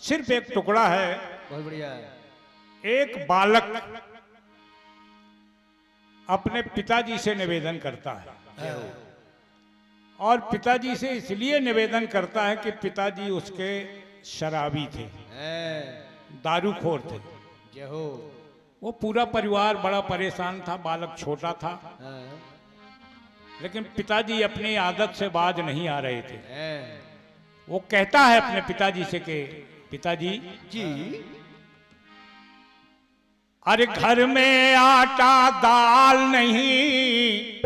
सिर्फ एक टुकड़ा है। बहुत बढ़िया। एक बालक अपने पिताजी से निवेदन करता है और पिताजी से इसलिए निवेदन करता है कि पिताजी उसके शराबी थे, दारूखोर थे। जय हो। वो पूरा परिवार बड़ा परेशान था, बालक छोटा था, लेकिन पिताजी अपनी आदत से बाज नहीं आ रहे थे। वो कहता है अपने पिताजी से कि पिताजी जी, अरे घर में आटा दाल नहीं,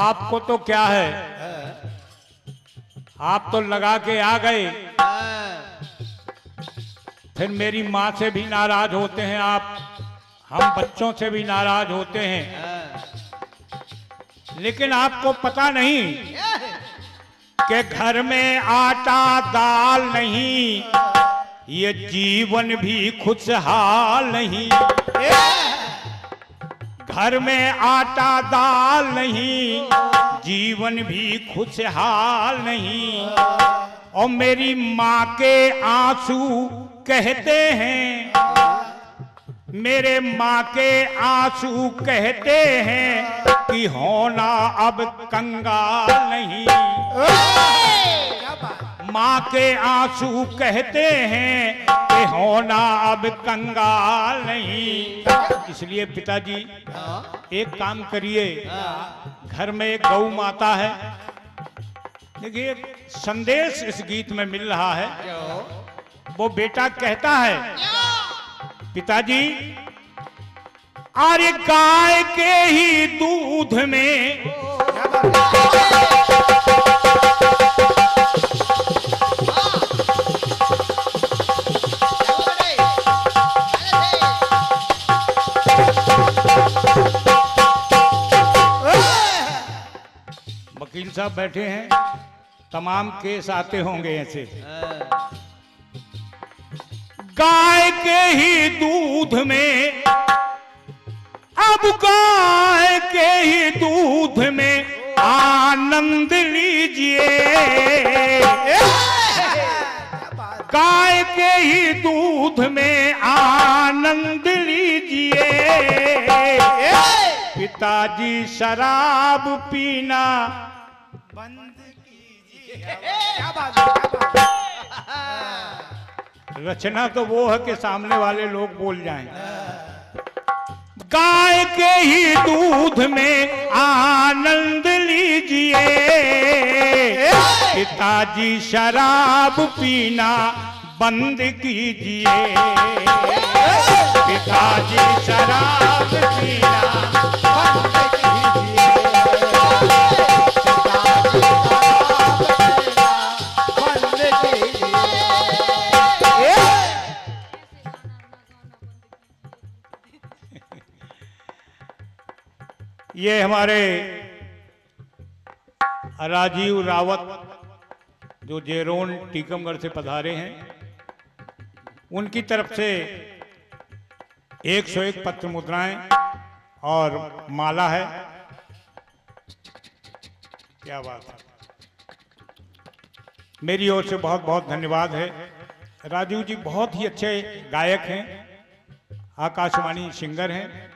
आपको तो क्या है, आप तो लगा के आ गए, फिर मेरी माँ से भी नाराज होते हैं आप, हम बच्चों से भी नाराज होते हैं, लेकिन आपको पता नहीं कि घर में आटा दाल नहीं, ये जीवन भी खुशहाल नहीं। घर में आटा दाल नहीं, जीवन भी खुशहाल नहीं। और मेरी माँ के आंसू कहते हैं, मेरे माँ के आंसू कहते हैं कि होना अब कंगाल नहीं। माँ के आंसू कहते हैं कि होना अब कंगाल नहीं। इसलिए पिताजी एक काम करिए, घर में एक गौ माता है। देखिए संदेश इस गीत में मिल रहा है। वो बेटा कहता है पिताजी, अरे गाय के ही दूध में वकील साहब बैठे हैं, तमाम केस आते होंगे ऐसे। गाय के ही दूध में, अब गाय के ही दूध में आनंद लीजिए, गाय के ही दूध में आनंद लीजिए। पिताजी शराब पीना बंद कीजिए। रचना तो वो है कि सामने वाले लोग बोल जाएं। गाय के ही दूध में आनंद लीजिए, पिताजी शराब पीना बंद कीजिए, पिताजी शराब पीना बंद कीजिए, बंद कीजिए। ये हमारे राजीव रावत जो जेरोन टीकमगढ़ से पधारे हैं, उनकी तरफ से 101 पत्र मुद्राएं और माला है। क्या बात है, मेरी ओर से बहुत बहुत धन्यवाद है। राजीव जी बहुत ही अच्छे गायक हैं, आकाशवाणी सिंगर हैं।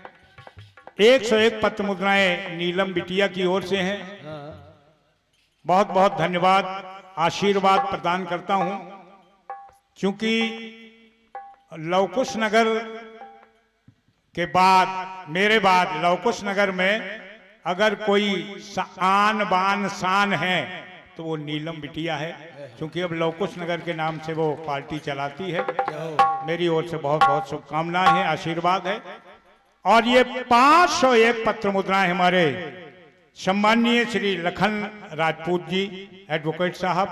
101 पत्र मुद्राएं नीलम बिटिया की ओर से हैं। बहुत बहुत धन्यवाद, आशीर्वाद प्रदान करता हूं, क्योंकि लवकुश नगर के बाद, मेरे बाद लवकुश नगर में अगर कोई आन बान शान है तो वो नीलम बिटिया है, क्योंकि अब लवकुश नगर के नाम से वो पार्टी चलाती है। मेरी ओर से बहुत बहुत शुभकामनाएं हैं, आशीर्वाद है। और ये 501 पत्र मुद्राएं हमारे सम्माननीय श्री लखन राजपूत जी एडवोकेट साहब,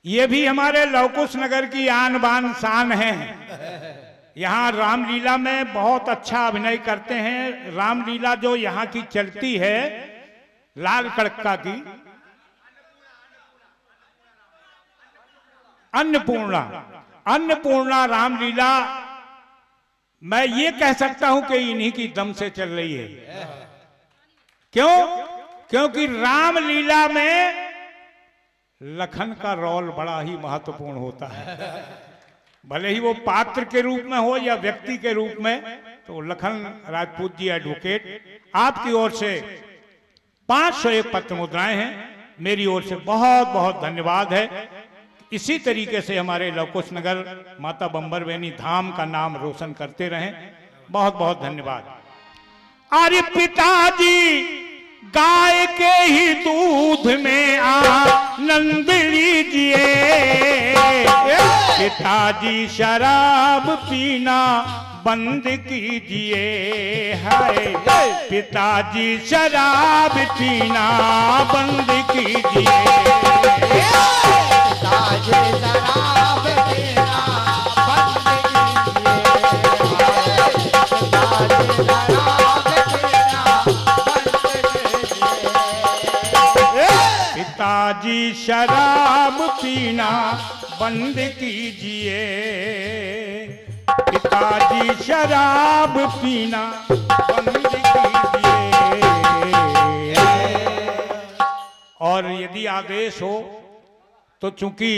ये भी हमारे लवकुश नगर की आन बान शान है। यहाँ रामलीला में बहुत अच्छा अभिनय करते हैं। रामलीला जो यहाँ की चलती है लाल कड़क्का की, अन्नपूर्णा, अन्नपूर्णा रामलीला मैं ये कह सकता हूं कि इन्हीं की दम से चल रही है। क्यों? क्योंकि रामलीला में लखन का रोल बड़ा ही महत्वपूर्ण होता है। भले ही वो पात्र के रूप में हो या व्यक्ति के रूप में, तो लखन राजपूत जी एडवोकेट, आपकी ओर से 501 पत्र मुद्राएं हैं। मेरी ओर से बहुत बहुत धन्यवाद है। इसी तरीके से हमारे लवकुश नगर माता बम्बर बेनी धाम का नाम रोशन करते रहें। बहुत बहुत धन्यवाद। अरे पिताजी गाय के ही दूध में आनंद लीजिए, पिताजी शराब पीना बंद कीजिए, हाय पिताजी शराब पीना बंद कीजिए, पिताजी शराब पीना बंद कीजिए, पिताजी शराब पीना बंद कीजिए, पिताजी शराब पीना बंद कीजिए। और यदि आदेश हो तो चूंकि